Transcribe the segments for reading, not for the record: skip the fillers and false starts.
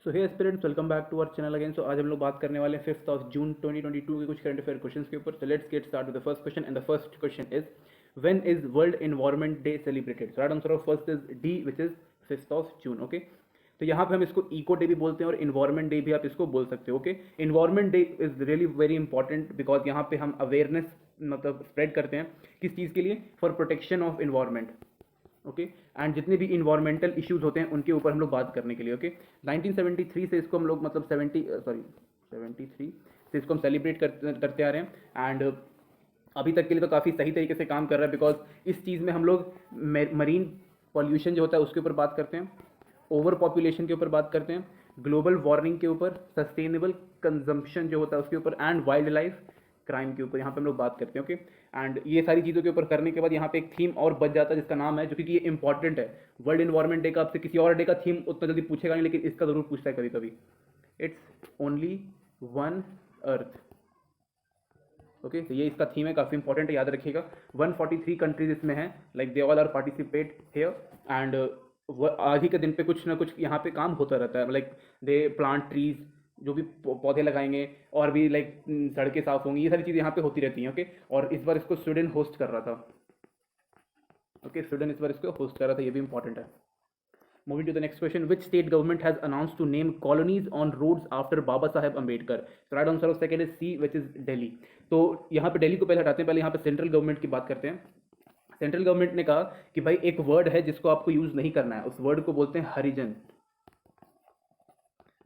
So hey aspirants, welcome back to our channel again. So आज हम लोग बात करने वाले हैं 5th ऑफ जून 2022 के कुछ करंट अफेयर क्वेश्चंस के ऊपर। So let's get start with the first question and the first question is when is world environment day celebrated. So right answer of first is D which is 5th of June. Okay, तो यहाँ पे हम इसको eco day भी बोलते हैं और environment day भी आप इसको बोल सकते हो। Okay, environment day is really very important because यहाँ पे हम अवेयरनेस मतलब स्प्रेड करते हैं किस चीज़ के लिए, for protection of environment. Okay, and जितने भी इन्वायरमेंटल इश्यूज होते हैं उनके ऊपर हम लोग बात करने के लिए। ओके, 1973 से इसको हम लोग मतलब 73 से इसको हम सेलिब्रेट करते आ रहे हैं एंड अभी तक के लिए तो काफ़ी सही तरीके से काम कर रहा है बिकॉज इस चीज़ में हम लोग मरीन पॉल्यूशन जो होता है उसके ऊपर बात करते हैं, ओवर पॉपुलेशन के ऊपर बात करते हैं, ग्लोबल वार्मिंग के ऊपर, सस्टेनेबल कंजम्पशन जो होता है उसके ऊपर एंड वाइल्ड लाइफ क्राइम के ऊपर यहाँ पे हम लोग बात करते हैं। ओके, एंड ये सारी चीज़ों के ऊपर करने के बाद यहाँ पे एक थीम और बच जाता है जिसका नाम है, जो कि ये इंपॉर्टेंट है। वर्ल्ड इन्वायरमेंट डे का आपसे किसी और डे का थीम उतना जल्दी पूछेगा नहीं, लेकिन इसका जरूर पूछता है कभी कभी। It's only one earth. Okay, तो ये इसका थीम है, काफ़ी इंपॉर्टेंट है, याद रखिएगा। 143 कंट्रीज इसमें हैं, like they all are participate here and आज ही के दिन पे कुछ ना कुछ यहाँ पे काम होता रहता है, लाइक दे प्लांट ट्रीज, जो भी पौधे लगाएंगे और भी लाइक सड़कें साफ होंगी, ये सारी चीज़ें यहाँ पे होती रहती हैं। ओके, और इस बार इसको स्वीडन होस्ट कर रहा था। ओके, स्वीडन इस बार इसको होस्ट कर रहा था, ये भी इंपॉर्टेंट है। Moving to the next question, which state government has announced to name colonies on roads after Baba Saheb Ambedkar? So right answer of second is C, which is Delhi. तो यहाँ पे दिल्ली को पहले हटाते हैं, पहले यहाँ पे सेंट्रल गवर्नमेंट की बात करते हैं। सेंट्रल गवर्नमेंट ने कहा कि भाई एक वर्ड है जिसको आपको यूज नहीं करना है, उस वर्ड को बोलते हैं हरिजन।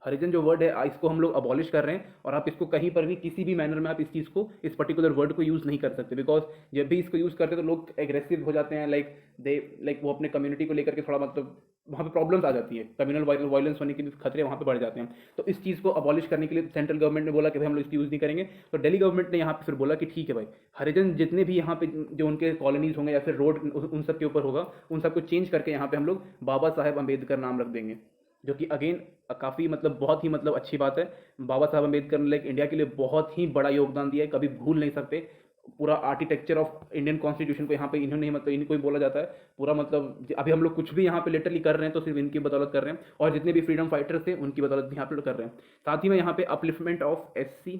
हरिजन जो वर्ड है इसको हम लोग अबॉलिश कर रहे हैं और आप इसको कहीं पर भी किसी भी मैनर में आप इस चीज़ को, इस पर्टिकुलर वर्ड को यूज़ नहीं कर सकते बिकॉज जब भी इसको यूज़ करते हैं तो लोग एग्रेसिव हो जाते हैं, लाइक वो अपने कम्युनिटी को लेकर के थोड़ा मतलब वहाँ पे प्रॉब्लम्स आ जाती है, कम्युनल वायलेंस होने के भी खतरे वहाँ पे बढ़ जाते हैं। तो इस चीज़ को अबॉलिश करने के लिए सेंट्रल गवर्नमेंट ने बोला कि भाई हम लोग इसकी यूज़ नहीं करेंगे। तो दिल्ली गवर्नमेंट ने यहाँ पे फिर बोला कि ठीक है भाई, हरिजन जितने भी यहाँ पे जो उनके कॉलोनीज होंगे या फिर रोड उन सब के ऊपर होगा, उन सबको चेंज करके यहाँ पे हम लोग बाबा साहेब अम्बेडकर नाम रख देंगे, जो कि अगेन काफ़ी मतलब बहुत ही मतलब अच्छी बात है। बाबा साहब अम्बेडकर ने लाइक इंडिया के लिए बहुत ही बड़ा योगदान दिया है, कभी भूल नहीं सकते। पूरा आर्किटेक्चर ऑफ इंडियन कॉन्स्टिट्यूशन को यहाँ पे इन्होंने मतलब इनको ही बोला जाता है पूरा, मतलब अभी हम लोग कुछ भी यहाँ पे लिटरली कर रहे हैं तो सिर्फ इनकी बदौलत कर रहे हैं, और जितने भी फ्रीडम फाइटर्स थे उनकी बदौलत भी यहाँ पे कर रहे हैं। साथ ही में यहाँ पे upliftment of SC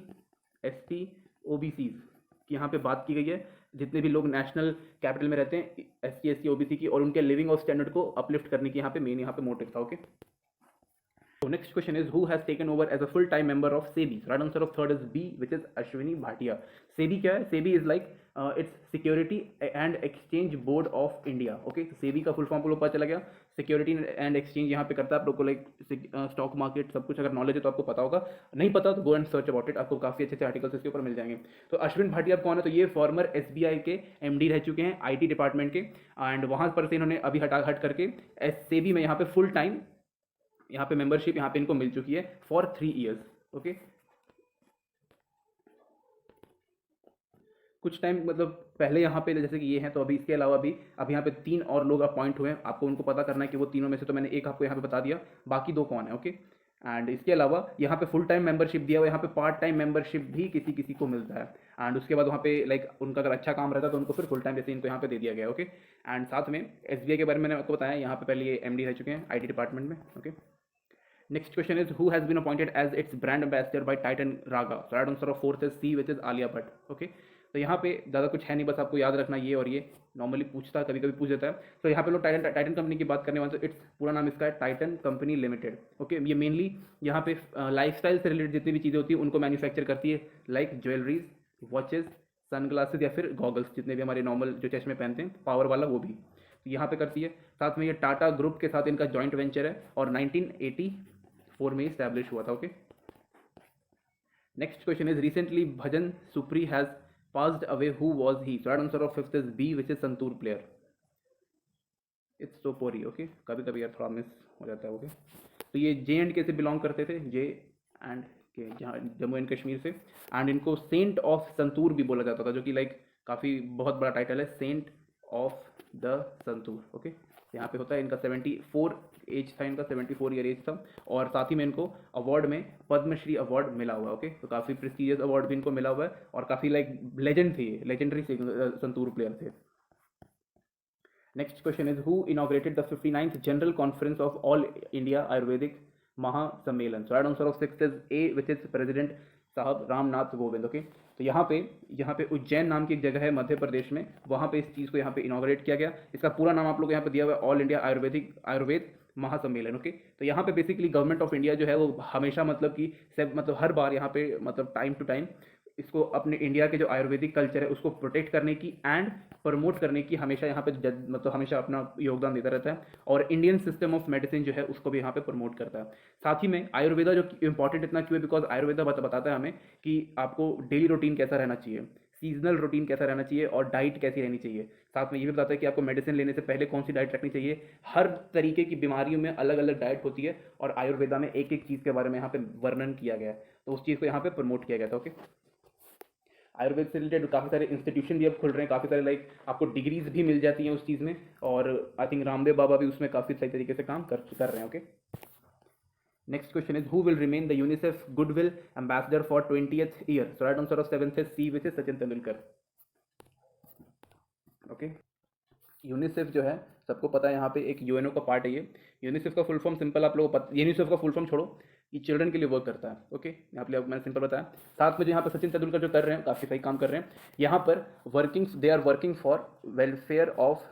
ST OBCs की यहाँ पे बात की गई है, जितने भी लोग नेशनल कैपिटल में रहते हैं SC ST OBC की, और उनके लिविंग ऑफ स्टैंडर्ड को अपलिफ्ट करने की यहाँ पे मेन यहाँ पे मोटिव था। Okay, so next question is who has taken over as a full-time member of SEBI? So right answer of third is B, which is Ashwini Bhatia. SEBI क्या है? SEBI is like it's Security and Exchange Board of India. Okay, so SEBI का full form को पता चला गया, security and exchange यहाँ पे करता है। आप लोग को लाइक स्टॉक मार्केट सब कुछ अगर नॉलेज है तो आपको पता होगा, नहीं पता तो go and search about it, आपको काफ़ी अच्छे अच्छे आर्टिकल्स इसके ऊपर मिल जाएंगे। तो अश्विन भाटिया कौन है? तो ये फॉर्मर SBI के MD रह चुके हैं, IT डिपार्टमेंट के, एंड वहाँ पर से इन्होंने अभी हट करके SEBI में यहाँ पे फुल टाइम यहाँ पे मेंबरशिप यहाँ पे इनको मिल चुकी है फॉर 3 ईयर्स। ओके, कुछ टाइम मतलब पहले यहाँ पे जैसे कि ये हैं, तो अभी इसके अलावा भी अब यहाँ पे 3 और लोग अपॉइंट हुए हैं, आपको उनको पता करना है कि वो तीनों में से, तो मैंने एक आपको यहाँ पे बता दिया, बाकी 2 कौन है। ओके, एंड इसके अलावा यहाँ पे फुल टाइम मेंबरशिप दिया हुआ है, यहाँ पे पार्ट टाइम मेंबरशिप भी किसी किसी को मिलता है, एंड उसके बाद वहाँ पे लाइक उनका अगर अच्छा काम रहता है तो उनको फिर फुल टाइम जैसे इनको यहाँ पे दे दिया गया। ओके, एंड साथ में SBI के बारे में मैंने आपको बताया, यहाँ पे पहले ये MD रह चुके हैं IT डिपार्टमेंट में। Okay, next question is who has been appointed as its brand ambassador by Titan Raga? So right answer of fourth is C, which is Alia Bhatt. Okay, तो यहाँ पे ज़्यादा कुछ है नहीं, बस आपको याद रखना ये, और ये नॉर्मली पूछता है, कभी कभी पूछ देता है। तो यहाँ पे लोग टाइटन कंपनी की बात करने वाले, तो इट्स पूरा नाम इसका है टाइटन कंपनी लिमिटेड। ओके, ये मेनली यहाँ पे लाइफस्टाइल से रिलेटेड जितनी भी चीज़ें होती हैं उनको मैन्युफैक्चर करती है, लाइक ज्वेलरीज, वॉचेस, सनग्लासेस या फिर गॉगल्स, जितने भी हमारे नॉर्मल जो चश्मे पहनते हैं पावर वाला, वो भी यहाँ पे करती है। साथ में ये टाटा ग्रुप के साथ इनका जॉइंट वेंचर है और 1984 में इस्टेब्लिश हुआ था। Okay, next question is recently Bhajan Sopori has passed away, who was he? So right answer of fifth is B, which is santoor player. It's टोपोरी। ओके, कभी कभी यार थोड़ा मिस हो जाता है। ओके, तो ये J&K से बिलोंग करते थे, J&K जहाँ जम्मू एंड कश्मीर से, एंड इनको सेंट ऑफ संतूर भी बोला जाता था, जो कि लाइक काफ़ी बहुत बड़ा टाइटल है, saint of the santoor. Okay, यहाँ पे होता है, इनका 74 एज था, इनका 74 ईयर एज था, और साथ ही में इनको अवार्ड में पद्मश्री अवार्ड मिला हुआ है। ओके, तो काफ़ी प्रेस्टिजियस अवार्ड भी इनको मिला हुआ है, और काफ़ी लाइक लेजेंड थे, लेजेंडरी संतूर प्लेयर थे। Next question is who inaugurated the 59th general conference of all India Ayurvedic Mahasammelan. So right answer of 6 is A which is president साहब रामनाथ कोविंद। ओके, तो यहाँ पे उज्जैन नाम की एक जगह है मध्य प्रदेश में, वहाँ पे इस चीज़ को यहाँ पे इनॉग्रेट किया गया। इसका पूरा नाम आप लोग यहाँ पे दिया हुआ है ऑल इंडिया आयुर्वेद महासम्मेलन। ओके, तो यहाँ पे बेसिकली गवर्नमेंट ऑफ इंडिया जो है वो हमेशा मतलब कि मतलब हर बार यहाँ पे मतलब टाइम टू टाइम इसको अपने इंडिया के जो आयुर्वेदिक कल्चर है उसको प्रोटेक्ट करने की एंड प्रमोट करने की हमेशा यहाँ पे मतलब हमेशा अपना योगदान देता रहता है, और इंडियन सिस्टम ऑफ मेडिसिन जो है उसको भी यहाँ पे प्रमोट करता है। साथ ही में आयुर्वेदा जो इंपॉर्टेंट इतना क्यों है, बिकॉज आयुर्वेदा बताता है हमें कि आपको डेली रूटीन कैसा रहना चाहिए, सीजनल रूटीन कैसा रहना चाहिए और डाइट कैसी रहनी चाहिए। साथ में ये भी बताता है कि आपको मेडिसिन लेने से पहले कौन सी डाइट रखनी चाहिए। हर तरीके की बीमारियों में अलग अलग डाइट होती है और आयुर्वेदा में एक एक चीज़ के बारे में यहाँ पे वर्णन किया गया है, तो उस चीज़ को यहाँ पे प्रमोट किया गया था। ओके, आयुर्वेद से रिलेटेड काफ़ी सारे इंस्टीट्यूशन भी अब खुल रहे हैं, काफ़ी सारे लाइक आपको डिग्रीज भी मिल जाती हैं उस चीज़ में, और आई थिंक रामदेव बाबा भी उसमें काफ़ी सही तरीके से काम कर रहे हैं। Okay, next question is who will remain the UNICEF goodwill ambassador for 20th year. So right answer of 7th is C which is Sachin Tendulkar. Okay, UNICEF जो है सबको पता है यहाँ पे एक यूएनओ का पार्ट है ये। यूनिसेफ का फुल फॉर्म सिंपल आप लोगों को पता, यूनिसेफ का फुल फॉर्म छोड़ो, ये चिल्ड्रन के लिए वर्क करता है। ओके, यहाँ पे मैंने सिंपल बताया। साथ में जो यहाँ पर सचिन तेंदुलकर जो कर रहे हैं काफ़ी सही काम कर रहे हैं यहाँ पर, they are working for welfare of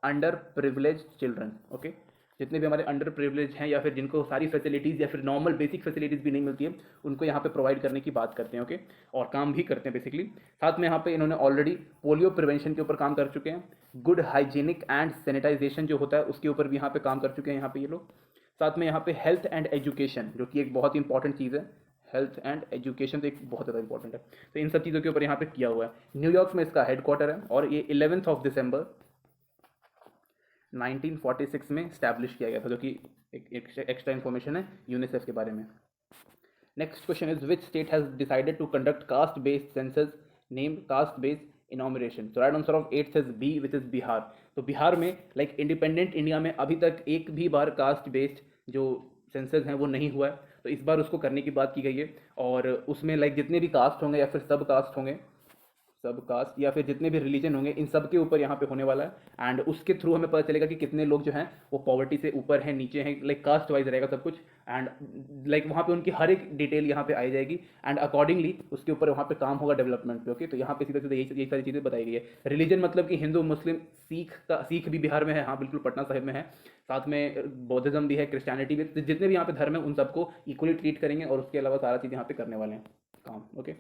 under privilege children. Okay, जितने भी हमारे अंडर प्रिविलेज हैं या फिर जिनको सारी फैसिलिटीज़ या फिर नॉर्मल बेसिक फैसिलिटीज़ भी नहीं मिलती है, उनको यहाँ पे प्रोवाइड करने की बात करते हैं। ओके, और काम भी करते हैं बेसिकली। साथ में यहाँ पे इन्होंने ऑलरेडी पोलियो प्रिवेंशन के ऊपर काम कर चुके हैं, गुड हाइजीनिक एंड सैनिटाइजेशन जो होता है उसके ऊपर भी यहाँ पे काम कर चुके हैं यहाँ पे ये लोग। साथ में यहाँ पे हेल्थ एंड एजुकेशन जो कि एक बहुत ही इंपॉर्टेंट चीज़ है, हेल्थ एंड एजुकेशन तो एक बहुत ज़्यादा इंपॉर्टेंट है, तो इन सब चीज़ों के ऊपर यहाँ पे किया हुआ है। न्यूयॉर्क में इसका हेडक्वार्टर है और ये 11 दिसंबर 1946 में स्टैब्लिश किया गया था, जो कि एक एक्स्ट्रा इन्फॉर्मेशन है यूनिसेफ के बारे में। Next question is which state has decided to conduct caste based census, name caste based enumeration. तो right answer of 8th is B which is Bihar. तो बिहार में लाइक इंडिपेंडेंट इंडिया में अभी तक एक भी बार कास्ट बेस्ड जो सेंसस हैं वो नहीं हुआ है, तो इस बार उसको करने की बात की गई है। और उसमें लाइक जितने भी कास्ट होंगे या फिर सब कास्ट होंगे, सब कास्ट या फिर जितने भी रिलीजन होंगे, इन सब के ऊपर यहाँ पे होने वाला है। एंड उसके थ्रू हमें पता चलेगा कि कितने लोग जो हैं वो पॉवर्टी से ऊपर हैं, नीचे हैं, लाइक कास्ट वाइज रहेगा सब कुछ। एंड लाइक वहाँ पे उनकी हर एक डिटेल यहाँ पे आई जाएगी एंड अकॉर्डिंगली उसके ऊपर वहाँ पे काम होगा डेवलपमेंट पे। ओके, तो यहाँ पे सीधे सीधे यही सारी चीज़ें बताई गई है। रिलीजन मतलब कि हिंदू, मुस्लिम, सीख भी बिहार में है, हाँ बिल्कुल पटना साहिब में है। साथ में बौद्धिज्म भी है, क्रिश्चियनिटी भी, जितने भी यहाँ पे धर्म है उन सबको इक्वली ट्रीट करेंगे और उसके अलावा सारा चीज़ यहाँ पे करने वाले हैं काम। Okay,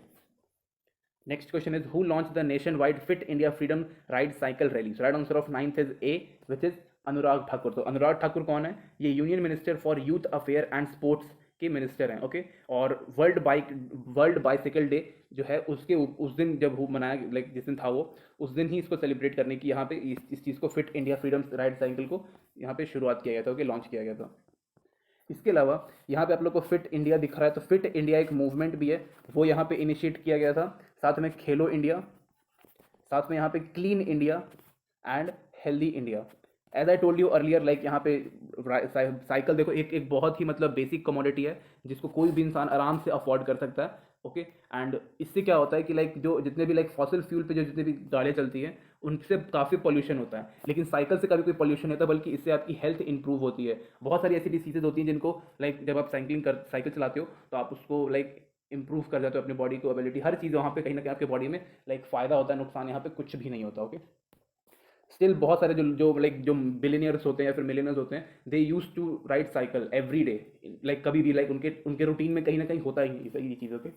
next question is who launch the nationwide fit India freedom ride cycle rally. So right answer of 9th is A which is Anurag Thakur. तो अनुराग ठाकुर कौन है? ये union minister for youth affair and sports के minister हैं। Okay, और world bicycle day जो है उसके उस दिन जब मनाया, लाइक जिस दिन था वो, उस दिन ही इसको सेलिब्रेट करने की यहाँ पे इस चीज़ को fit India freedom ride cycle को यहाँ पे शुरुआत किया गया था। ओके, लॉन्च किया गया था। इसके अलावा यहाँ पे आप लोग को फिट इंडिया दिख रहा है, तो फिट इंडिया एक मूवमेंट भी है, वो यहाँ पे इनिशिएट किया गया था। साथ में खेलो इंडिया, साथ में यहाँ पे clean India and healthy India. As I told you earlier, like यहाँ पे साइकिल देखो एक बहुत ही मतलब बेसिक कमोडिटी है जिसको कोई भी इंसान आराम से अफोर्ड कर सकता है। ओके, एंड इससे क्या होता है कि लाइक जो जितने भी लाइक फॉसिल फ्यूल पे जो जितने भी गाड़ियाँ चलती हैं उनसे काफ़ी पॉल्यूशन होता है, लेकिन साइकिल से कभी कोई पॉल्यूशन नहीं होता, बल्कि इससे आपकी हेल्थ इंप्रूव होती है। बहुत सारी ऐसी डिसीजेज होती हैं जिनको लाइक जब आप साइकिल चलाते हो तो आप उसको लाइक इंप्रूव कर जाते हो, अपनी बॉडी को एबिलिटी, हर चीज़ वहाँ पे कहीं ना कहीं आपके बॉडी में लाइक फ़ायदा होता है, नुकसान यहाँ पे कुछ भी नहीं होता। ओके, स्टिल बहुत सारे जो बिलियनियर्स होते हैं या फिर मिलियनर्स होते हैं, they use to ride cycle every day, like कभी भी, लाइक उनके रूटीन में कहीं ना कहीं होता ही ये चीज़। Okay,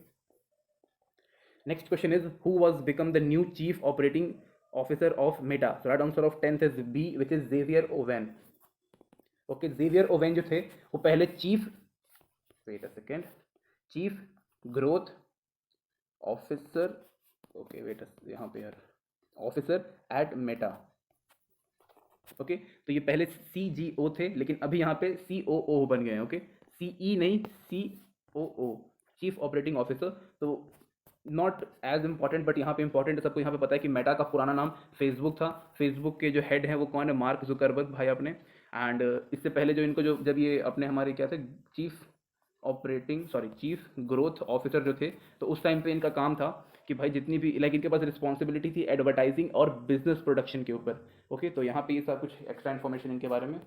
next question is who was become the new chief operating officer of Meta. So right answer of 10th is B which is Javier Olivan. Okay, Javier Olivan जो थे वो पहले chief growth officer, okay wait यहाँ पे यार, officer eight Meta. Okay, तो ये पहले CGO थे, लेकिन अभी यहाँ पे COO बन गए हैं। ओके, CE नहीं, COO, चीफ ऑपरेटिंग ऑफिसर। तो नॉट एज इंपॉर्टेंट, बट यहाँ पे इंपॉर्टेंट है, सबको यहाँ पे पता है कि मेटा का पुराना नाम फेसबुक था। फेसबुक के जो हेड हैं वो कौन है? मार्क जुकरबर्ग भाई अपने। एंड इससे पहले जो इनको जब ये अपने हमारे क्या थे, चीफ ग्रोथ ऑफिसर जो थे, तो उस टाइम पे इनका काम था कि भाई जितनी भी लाइक इनके पास रिस्पॉन्सिबिलिटी थी एडवर्टाइजिंग और बिजनेस प्रोडक्शन के ऊपर। ओके, तो यहाँ पे ये सब कुछ एक्स्ट्रा इन्फॉर्मेशन इनके बारे में।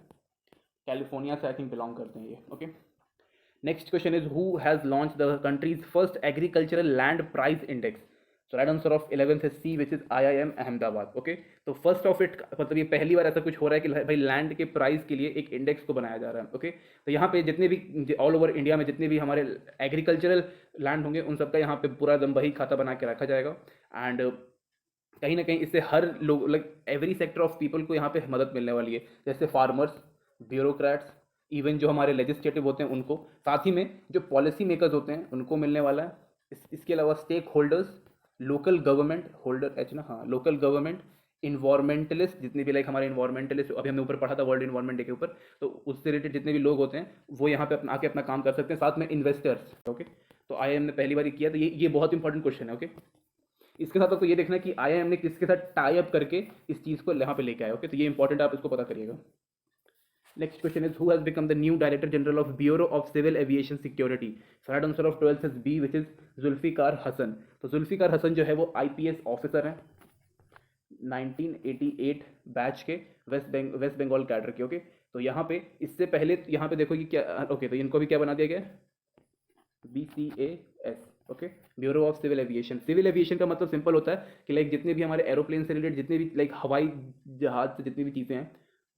कैलिफोर्निया से आई थिंक बिलोंग करते हैं ये। Okay, Next question is who has launched the country's first agricultural land price index? So right answer of 11th is C, which is IIM Ahmedabad. Okay, तो first of it मतलब ये पहली बार ऐसा कुछ हो रहा है कि भाई लैंड के प्राइस के लिए एक इंडेक्स को बनाया जा रहा है. ओके, तो यहाँ पे जितने भी ऑल ओवर इंडिया में जितने भी हमारे एग्रीकल्चरल लैंड होंगे उन सबका यहाँ पे पूरा एकदम वही खाता बना के रखा जाएगा. एंड कहीं ना कहीं इससे हर लोग like every sector of people को यहाँ पे मदद मिलने वाली है, जैसे फार्मर्स, ब्यूरोक्रेट्स, इवन जो हमारे लेजिस्लेटिव होते हैं उनको, साथ ही में जो पॉलिसी मेकर्स होते हैं उनको मिलने वाला है. इसके अलावा stakeholders, local government holder एच ना, हाँ लोकल गवर्नमेंट, इन्वायरमेंटलिस्ट, जितने भी लाइक हमारे इन्वायरमेंटलिस्ट अभी हमने ऊपर पढ़ा था वर्ल्ड इन्वायरमेंट डे के ऊपर, तो उससे रिलेटेड जितने भी लोग होते हैं वो यहाँ पे अपना आके अपना काम कर सकते हैं. साथ में इन्वेस्टर्स. ओके, तो IIM ने पहली बार किया, तो ये बहुत इंपॉर्टेंट क्वेश्चन है. ओके, इसके साथ आपको ये देखना है कि IIM ने किसके साथ टाई अप करके इस चीज़ को यहाँ पे लेके आया. ओके, तो ये इंपॉर्टेंट, आप इसको पता करिएगा. Next question is who has become the new Director General of Bureau of Civil Aviation Security? So right answer of 12th is B, which is Zulfikar Hasan. तो जुल्फिकार हसन जो है वो IPS ऑफिसर हैं 1988 बैच के, वेस्ट बंगाल कैडर के. Okay, तो यहाँ पे इससे पहले यहाँ पे देखो कि क्या, ओके तो इनको भी क्या बना दिया गया, BCAS. Okay, bureau of civil aviation. Civil aviation का मतलब सिंपल होता है कि लाइक जितने भी हमारे एरोप्लेन से रिलेटेड जितने भी लाइक हवाई जहाज से जितनी भी चीज़ें हैं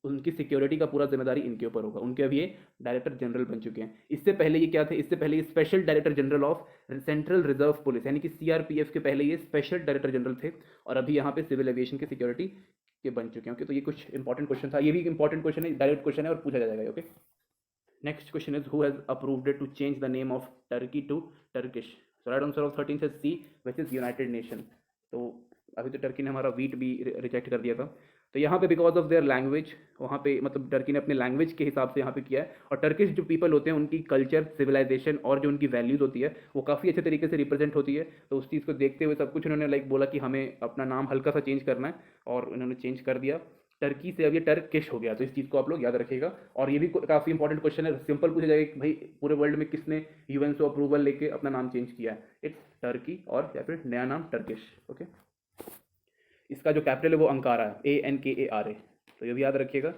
उनकी सिक्योरिटी का पूरा जिम्मेदारी इनके ऊपर होगा. उनके अभी ये डायरेक्टर जनरल बन चुके हैं. इससे पहले ये क्या थे, इससे पहले ये special director general of central reserve police यानी कि CRPF के पहले ये स्पेशल डायरेक्टर जनरल थे, और अभी यहाँ पे सिविल एविएशन की सिक्योरिटी के बन चुके हैं. ओके, तो ये कुछ इंपॉर्टेंट क्वेश्चन था, ये भी इंपॉर्टेंट क्वेश्चन है, डायरेक्ट क्वेश्चन है और पूछा जाएगा. Okay, next question is who has approved it to change the name of Turkey to Turkish? So right answer of 13 is C, which is United Nation. तो अभी तो टर्की ने हमारा वीट भी रिजेक्ट कर दिया था, तो यहाँ पे बिकॉज ऑफ देयर लैंग्वेज, वहाँ पे मतलब टर्की ने अपने लैंग्वेज के हिसाब से यहाँ पे किया है. और टर्किश जो पीपल होते हैं उनकी कल्चर, सिविलाइजेशन और जो उनकी वैल्यूज़ होती है वो काफ़ी अच्छे तरीके से रिप्रेजेंट होती है. तो उस चीज़ को देखते हुए सब कुछ उन्होंने लाइक बोला कि हमें अपना नाम हल्का सा चेंज करना है, और उन्होंने चेंज कर दिया. टर्की से अब ये टर्किश हो गया. तो इस चीज़ को आप लोग याद रखिएगा. और ये भी काफ़ी इंपॉर्टेंट क्वेश्चन है, सिंपल पूछा जाएगा कि भाई पूरे वर्ल्ड में किसने UN से अप्रूवल लेके अपना नाम चेंज किया है. इट्स टर्की, और या फिर नया नाम टर्किश. ओके, इसका जो कैपिटल है वो अंकारा है, ANKARA. तो ये भी याद रखिएगा.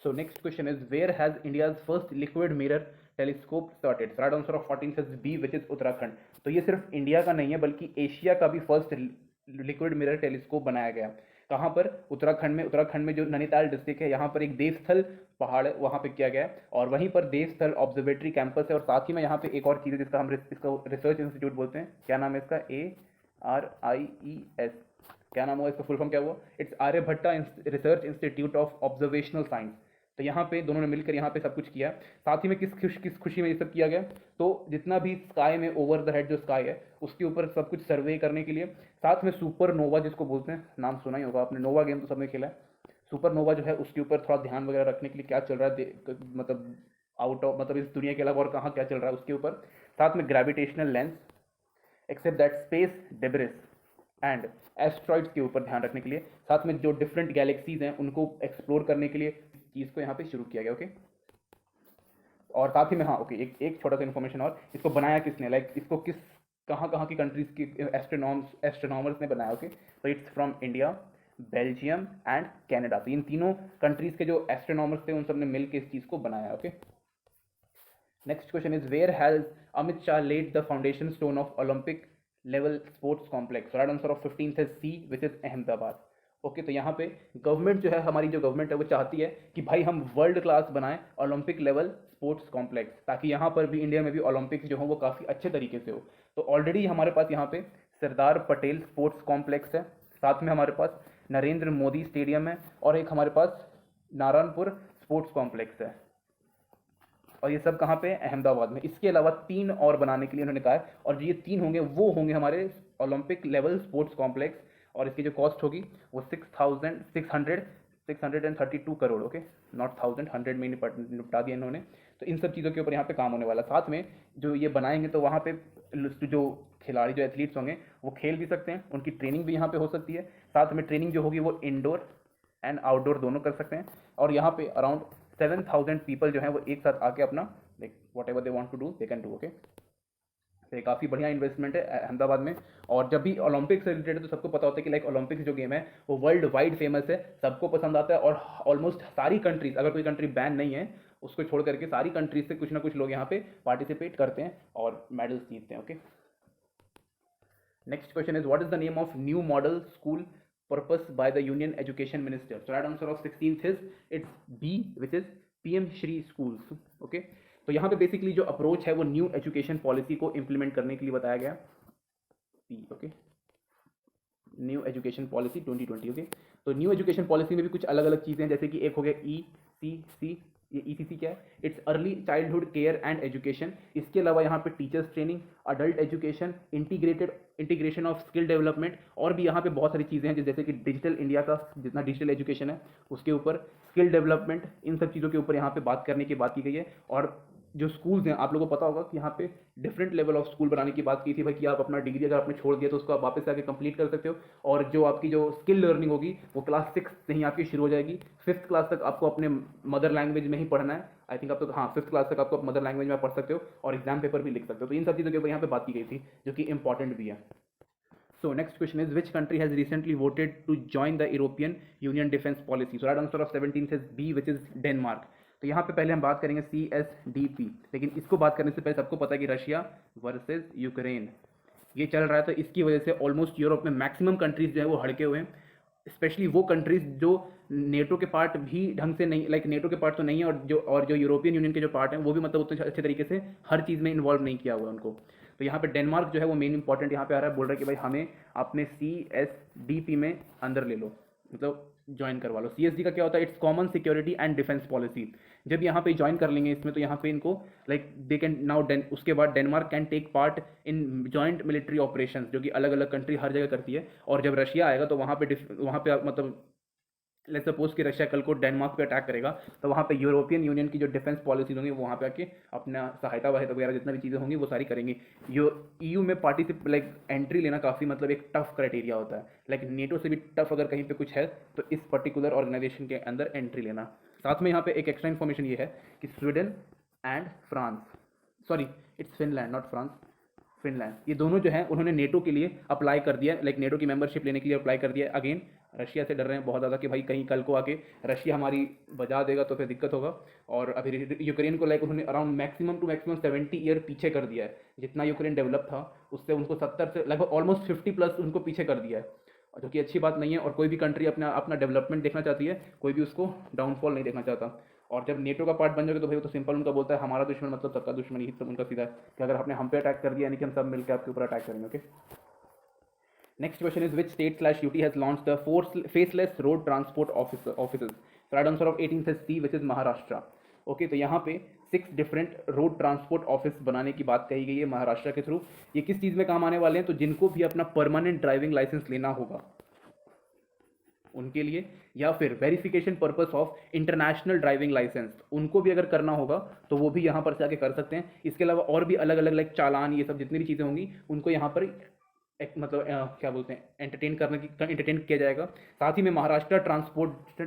So next question is where has India's first liquid mirror telescope started? Right answer of 14 is B, which is Uttarakhand. तो ये सिर्फ इंडिया का नहीं है बल्कि एशिया का भी फर्स्ट लिक्विड मिरर टेलीस्कोप बनाया गया. कहाँ पर? उत्तराखंड में. उत्तराखंड में जो नैनीताल डिस्ट्रिक्ट है यहाँ पर एक देवस्थल पहाड़ है, वहाँ पे किया गया है, और वहीं पर देवस्थल ऑब्जर्वेटरी कैंपस है. और साथ ही में यहाँ पे एक और चीज़ है जिसका हम इसको रिसर्च इंस्टीट्यूट बोलते हैं. क्या नाम है इसका? ARIES. क्या नाम हुआ इसका? फुल फॉर्म क्या हुआ? It's Aryabhatta research institute of observational science. तो यहाँ पे दोनों ने मिलकर यहाँ पे सब कुछ किया. साथ ही में किस खुशी में ये सब किया गया? तो जितना भी स्काई में ओवर द हेड जो स्काई है उसके ऊपर सब कुछ सर्वे करने के लिए. साथ में सुपर नोवा जिसको बोलते हैं, नाम सुना ही होगा आपने, नोवा गेम तो सबने खेला है. सुपर नोवा जो है उसके ऊपर थोड़ा ध्यान वगैरह रखने के लिए क्या चल रहा है, मतलब आउट ऑफ मतलब इस दुनिया के अलावा और कहाँ क्या चल रहा है उसके ऊपर. साथ में gravitational lens, except that space debris and asteroids के ऊपर ध्यान रखने के लिए. साथ में जो डिफरेंट गैलेक्सीज हैं उनको एक्सप्लोर करने के लिए चीज़ को यहाँ पे शुरू किया गया. ओके, और साथ ही में हाँ ओके एक छोटा सा इन्फॉर्मेशन और, इसको बनाया किसने, लाइक इसको किस कहाँ की कंट्रीज की एस्ट्रोनॉमर्स ने बनाया. ओके, तो it's from India, Belgium and Canada. तो इन तीनों कंट्रीज के जो एस्ट्रोनॉमर्स थे उन सब ने मिल के इस चीज़ को बनाया. Okay, next question is where has Amit Shah led the foundation stone of Olympic level sports complex? Right answer of 15 is C, which is Ahmedabad. Okay, तो यहाँ पे गवर्नमेंट जो है, हमारी जो गवर्नमेंट है वो चाहती है कि भाई हम वर्ल्ड क्लास बनाएं ओलंपिक लेवल स्पोर्ट्स कॉम्प्लेक्स, ताकि यहाँ पर भी इंडिया में भी ओलंपिक्स जो हो वो काफ़ी अच्छे तरीके से हो. तो ऑलरेडी हमारे पास यहाँ पे सरदार पटेल स्पोर्ट्स कॉम्प्लेक्स है, साथ में हमारे पास नरेंद्र मोदी स्टेडियम है, और एक हमारे पास नारायणपुर स्पोर्ट्स कॉम्प्लेक्स है. और ये सब कहाँ पे? अहमदाबाद में. इसके अलावा 3 और बनाने के लिए उन्होंने कहा है, और ये 3 होंगे वो होंगे हमारे ओलंपिक लेवल स्पोर्ट्स कॉम्प्लेक्स. और इसकी जो कॉस्ट होगी वो 6,632 करोड़. ओके, नॉट 1,000, 100 में निपटा दिया इन्होंने. तो इन सब चीज़ों के ऊपर यहाँ पे काम होने वाला. साथ में जो ये बनाएंगे तो वहाँ पे जो खिलाड़ी, जो एथलीट्स होंगे वो खेल भी सकते हैं, उनकी ट्रेनिंग भी यहाँ पे हो सकती है. साथ में ट्रेनिंग जो होगी वो इंडोर एंड आउटडोर दोनों कर सकते हैं. और यहाँ पे अराउंड 7,000 पीपल जो हैं वो एक साथ आके अपना like whatever they want to do they can do. Okay, तो ये काफ़ी बढ़िया इन्वेस्टमेंट है अहमदाबाद में. और जब भी ओलंपिक्स से रिलेटेड है तो सबको पता होता है कि लाइक ओलंपिक्स जो गेम है वो वर्ल्ड वाइड फेमस है, सबको पसंद आता है. और ऑलमोस्ट सारी कंट्रीज, अगर कोई कंट्री बैन नहीं है उसको छोड़ करके सारी कंट्रीज से कुछ ना कुछ लोग यहाँ पे पार्टिसिपेट करते हैं और मेडल्स जीतते हैं. Okay, next question is what is the name of new model school purpose by the Union Education Minister. So right answer of 16th is it's B, which is PM Shri Schools. Okay, तो यहाँ पे basically जो approach है वो new education policy को implement करने के लिए बताया गया. P, okay, new education policy 2020. Okay, तो न्यू एजुकेशन पॉलिसी में भी कुछ अलग अलग चीज़ें हैं, जैसे कि एक हो गया ECC. ये ECC क्या है? It's early childhood care and education. इसके अलावा यहाँ पे teachers training, adult education, integration of skill development, और भी यहाँ पे बहुत सारी चीज़ें हैं जैसे कि डिजिटल इंडिया का जितना डिजिटल एजुकेशन है उसके ऊपर, स्किल डेवलपमेंट, इन सब चीज़ों के ऊपर यहाँ पे बात करने की बात की गई है. और जो स्कूल्स हैं, आप लोगों को पता होगा कि यहाँ पे डिफरेंट लेवल ऑफ स्कूल बनाने की बात की थी भाई, कि आप अपना डिग्री अगर आपने छोड़ दिया तो उसको आप वापस आके कंप्लीट कर सकते हो, और जो आपकी जो स्किल लर्निंग होगी वो क्लास 6 से ही आपकी शुरू हो जाएगी. 5th क्लास तक आपको अपने मदर लैंग्वेज में ही पढ़ना है. आई थिंक आप तो हाँ 5th क्लास तक आपको मदर लैंग्वेज में पढ़ सकते हो और एग्जाम पेपर भी लिख सकते हो. तो इन सब चीज़ों के ऊपर यहाँ पे बात की गई थी जो कि इंपॉर्टेंट भी है. So next question is which country has recently voted to join the European Union Defense Policy? So right answer of 17 is B, which is Denmark. तो यहाँ पे पहले हम बात करेंगे CSDP, लेकिन इसको बात करने से पहले सबको पता है कि रशिया वर्सेस यूक्रेन ये चल रहा है. तो इसकी वजह से ऑलमोस्ट यूरोप में मैक्सिमम कंट्रीज जो है वो हड़के हुए हैं, स्पेशली वो कंट्रीज जो नेटो के पार्ट भी ढंग से नहीं, लाइक नेटो के पार्ट तो नहीं है, और जो यूरोपियन यूनियन के जो पार्ट हैं वो भी मतलब उतने अच्छे तरीके से हर चीज़ में इन्वॉल्व नहीं किया हुआ है उनको. तो यहाँ पे डेनमार्क जो है वो मेन इंपॉर्टेंट यहाँ पे आ रहा है, बोल रहा है कि भाई हमें अपने CSDP में अंदर ले लो, मतलब ज्वाइन करवा लो. CSD का क्या होता है? It's common security and defence policy. जब यहाँ पे ज्वाइन कर लेंगे इसमें तो यहाँ पे इनको लाइक दे कैन नाउ उसके बाद Denmark can take part in joint military operations, जो कि अलग अलग कंट्री हर जगह करती है. और जब रशिया आएगा तो वहाँ पे मतलब लेट्स सपोज कि रशिया कल को डेनमार्क पे अटैक करेगा तो वहाँ पे यूरोपियन यूनियन की जो डिफेंस पॉलिसीज होंगी वो वहाँ पे आके अपना सहायता वगैरह जितना भी चीज़ें होंगी वो सारी करेंगी. EU में पार्टिसिपेट लाइक एंट्री लेना काफ़ी मतलब एक टफ क्राइटेरिया होता है, लाइक नेटो से भी टफ अगर कहीं पे कुछ है तो इस पर्टिकुलर ऑर्गेनाइजेशन के अंदर एंट्री लेना. साथ में यहाँ पे एक एक्स्ट्रा इन्फॉर्मेशन ये है कि Sweden and France, sorry it's Finland not France, Finland, ये दोनों जो है उन्होंने नेटो के लिए अप्लाई कर दिया, लाइक नेटो की मेंबरशिप लेने के लिए अप्लाई कर दिया. अगेन रशिया से डर रहे हैं बहुत ज़्यादा कि भाई कहीं कल को आके रशिया हमारी बजा देगा तो फिर दिक्कत होगा. और अभी यूक्रेन को लाइक उन्होंने around maximum to maximum 70 year पीछे कर दिया है. जितना यूक्रेन डेवलप था उससे उनको 70 से लगभग ऑलमोस्ट 50+ उनको पीछे कर दिया है, जो कि अच्छी बात नहीं है. और कोई भी कंट्री अपना अपना डेवलपमेंट देखना चाहती है, कोई भी उसको डाउनफॉल नहीं देखना चाहता. और जब नेटो का पार्ट बन जाएगा तो भाई वो तो सिंपल उनका बोलता है हमारा दुश्मन मतलब सबका दुश्मन, ही सब उनका सीधा है कि अगर आपने हम पे अटैक कर दिया यानी कि हम सब मिलकर आपके ऊपर अटैक करेंगे. Okay, next question is which state UT has launch the faceless road transport offices. So right answer of 18th is C, which is Maharashtra. Okay, तो यहाँ पे 6 डिफरेंट रोड ट्रांसपोर्ट ऑफिस बनाने की बात कही गई है महाराष्ट्र के थ्रू. ये किस चीज़ में काम आने वाले हैं? तो जिनको भी अपना परमानेंट ड्राइविंग लाइसेंस लेना होगा उनके लिए, या फिर verification purpose of international driving licence उनको भी अगर करना होगा तो वो भी यहाँ पर जाके कर सकते हैं. इसके अलावा और भी अलग अलग लाइक चालान ये सब जितनी भी चीज़ें होंगी उनको यहाँ पर एक मतलब क्या बोलते हैं एंटरटेन किया जाएगा. साथ ही में महाराष्ट्र ट्रांसपोर्ट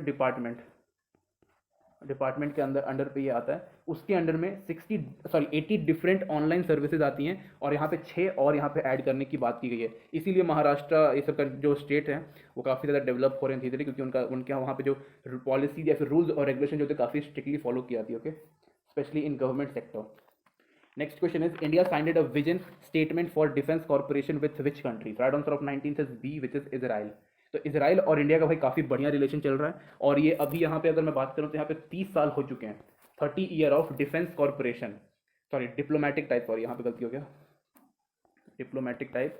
डिपार्टमेंट के अंडर पे ये आता है. उसके अंडर में 80 डिफरेंट ऑनलाइन सर्विसेज आती हैं और यहाँ पे 6 और यहाँ पे ऐड करने की बात की गई है. इसीलिए महाराष्ट्र ये सब का जो स्टेट है वो काफ़ी ज़्यादा डेवलप हो रहे हैं धीरे धीरे, क्योंकि उनके वहाँ पे जो पॉलिसी या फिर रूल्स और रेगुलेशन जो होते हैं काफ़ी स्ट्रिक्टली फॉलो की जाती है. Okay, specially in government sector. Next question is India signed a vision statement for defence corporation with which country. Right answer of 19th is B, which is Israel. तो Israel और India का भाई काफ़ी बढ़िया relation चल रहा है और ये अभी यहाँ पे अगर मैं बात करूँ तो यहाँ पे 30 साल हो चुके हैं. 30 year of defence corporation, sorry diplomatic type, sorry यहाँ पे गलती हो गया, डिप्लोमेटिक टाइप.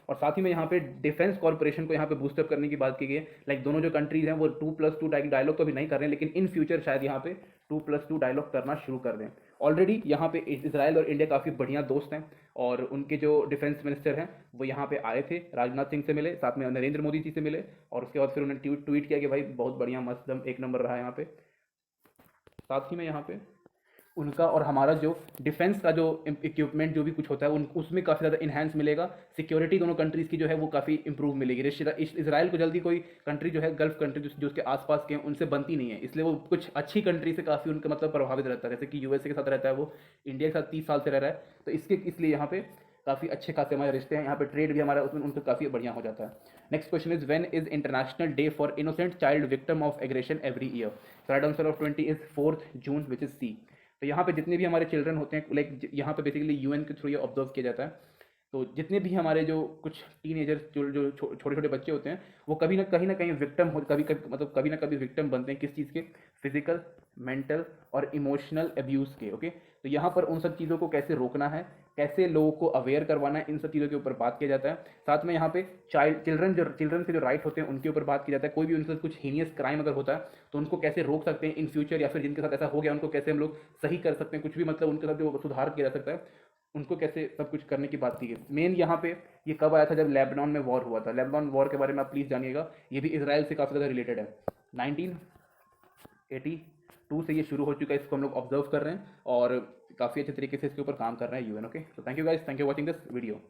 और साथ ही में यहाँ पे डिफेंस कॉर्पोरेशन को यहाँ पे बूस्टअप करने की बात की गई है. लाइक दोनों जो कंट्रीज हैं वो 2+2 डायलॉग तो अभी नहीं कर रहे हैं, लेकिन इन फ्यूचर शायद यहाँ पे 2+2 डायलॉग करना शुरू कर दें. ऑलरेडी यहाँ पे इजराइल और इंडिया काफ़ी बढ़िया दोस्त हैं और उनके जो डिफेंस मिनिस्टर हैं वो यहाँ पे आए थे, राजनाथ सिंह से मिले, साथ में नरेंद्र मोदी जी से मिले और उसके बाद फिर उन्होंने ट्वीट किया कि भाई बहुत बढ़िया मस्त एक नंबर रहा है यहाँ पे. साथ ही में यहाँ पे उनका और हमारा जो डिफेंस का जो इक्विपमेंट जो भी कुछ होता है उसमें काफ़ी ज़्यादा इन्हांस मिलेगा. सिक्योरिटी दोनों कंट्रीज़ की जो है वो काफ़ी इंप्रूव मिलेगी. इजराइल को जल्दी कोई कंट्री जो है गल्फ कंट्री जो उसके आसपास के हैं उनसे बनती नहीं है, इसलिए वो कुछ अच्छी कंट्री से काफ़ी उनका मतलब प्रभावित रहता है. जैसे कि USA के साथ रहता है, वो इंडिया के साथ 30 साल से रह रहा है, तो इसलिए यहाँ पे काफ़ी अच्छे खासे हमारे रिश्ते हैं. यहाँ पे ट्रेड भी हमारा उसमें उनसे काफ़ी बढ़िया हो जाता है. Next question is when is international day for innocent child victim of aggression every year. So right answer of 20 is 4th June which is C. तो यहाँ पे जितने भी हमारे चिल्ड्रन होते हैं, लाइक यहाँ पे बेसिकली यूएन के थ्रू ये ऑब्जर्व किया जाता है। तो जितने भी हमारे जो कुछ टीनेजर्स जो छोटे छोटे बच्चे होते हैं, वो कभी ना कहीं विक्टिम हो, कभी ना कभी विक्टिम बनते हैं किस चीज़ के, फिजिकल, मेंटल और इमोशनल अब्यूज़ के। ओके, तो यहाँ पर उन सब चीज़ों को कैसे रोकना है, कैसे लोगों को अवेयर करवाना है, इन सब चीज़ों के ऊपर बात किया जाता है। साथ में यहाँ पे चिल्ड्रन के जो राइट होते हैं उनके ऊपर बात किया जाता है। कोई भी उनके साथ कुछ हीनियस क्राइम अगर होता है तो उनको कैसे रोक सकते हैं इन फ्यूचर, या फिर जिनके साथ ऐसा हो गया उनको कैसे हम लोग सही कर सकते हैं, कुछ भी मतलब उनके साथ जो सुधार किया जा सकता है उनको कैसे सब कुछ करने की बात की गई। मेन यहाँ पे ये कब आया था, जब लेबनान में वॉर हुआ था। लेबनान वॉर के बारे में आप प्लीज़ जानिएगा, ये भी इसराइल से काफ़ी ज़्यादा रिलेटेड है। 1982 से ये शुरू हो चुका है, इसको हम लोग ऑब्जर्व कर रहे हैं और काफ़ी अच्छे तरीके से इसके ऊपर काम कर रहे हैं यूएन। ओके, तो thank you guys, thank you watching this video.